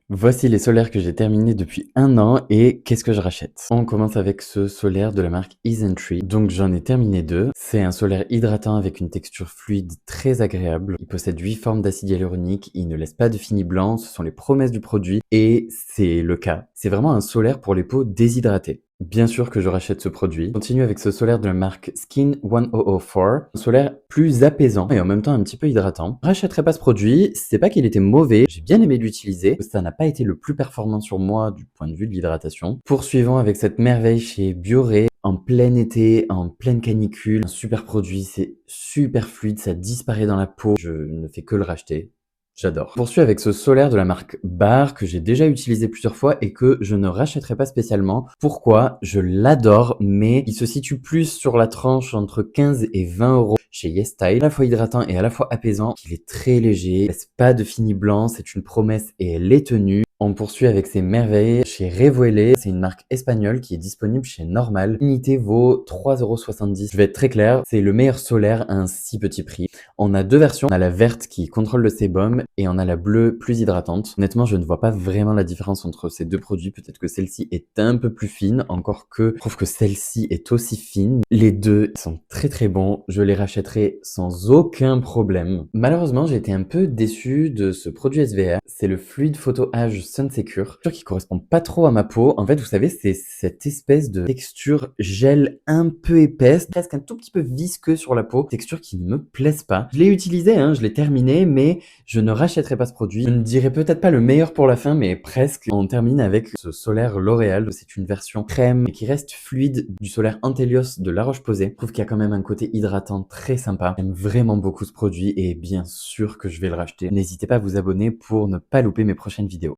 Voici les solaires que j'ai terminés depuis 1 an et qu'est-ce que je rachète? On commence avec ce solaire de la marque Isntree. Donc j'en ai terminé 2. C'est un solaire hydratant avec une texture fluide très agréable. Il possède 8 formes d'acide hyaluronique, il ne laisse pas de fini blanc, ce sont les promesses du produit et c'est le cas. C'est vraiment un solaire pour les peaux déshydratées. Bien sûr que je rachète ce produit. On continue avec ce solaire de la marque Skin 1004, un solaire plus apaisant et en même temps un petit peu hydratant. Je rachèterai pas ce produit, c'est pas qu'il était mauvais, j'ai bien aimé l'utiliser, ça n'a pas été le plus performant sur moi du point de vue de l'hydratation. Poursuivons avec cette merveille chez Bioré, en plein été, en pleine canicule, un super produit, c'est super fluide, ça disparaît dans la peau, je ne fais que le racheter. J'adore. Je poursuis avec ce solaire de la marque Bar que j'ai déjà utilisé plusieurs fois et que je ne rachèterai pas spécialement. Pourquoi? Je l'adore, mais il se situe plus sur la tranche entre 15 et 20 euros chez YesStyle. À la fois hydratant et à la fois apaisant. Il est très léger, il laisse pas de fini blanc, c'est une promesse et elle est tenue. On poursuit avec ces merveilles chez Revuelé. C'est une marque espagnole qui est disponible chez Normal. L'unité vaut 3,70 €. Je vais être très clair, c'est le meilleur solaire à un si petit prix. On a deux versions. On a la verte qui contrôle le sébum et on a la bleue plus hydratante. Honnêtement, je ne vois pas vraiment la différence entre ces deux produits. Peut-être que celle-ci est un peu plus fine, encore que je trouve que celle-ci est aussi fine. Les deux sont très très bons. Je les rachèterai sans aucun problème. Malheureusement, j'ai été un peu déçu de ce produit SVR. C'est le Fluid Photo Age Sun Secure, qui correspond pas trop à ma peau. En fait, vous savez, c'est cette espèce de texture gel un peu épaisse, presque un tout petit peu visqueux sur la peau, texture qui ne me plaise pas. Je l'ai utilisé, je l'ai terminé, mais je ne rachèterai pas ce produit. Je ne dirais peut-être pas le meilleur pour la fin, mais presque. On termine avec ce solaire L'Oréal. C'est une version crème qui reste fluide du solaire Antelios de La Roche-Posay. Je trouve qu'il y a quand même un côté hydratant très sympa. J'aime vraiment beaucoup ce produit et bien sûr que je vais le racheter. N'hésitez pas à vous abonner pour ne pas louper mes prochaines vidéos.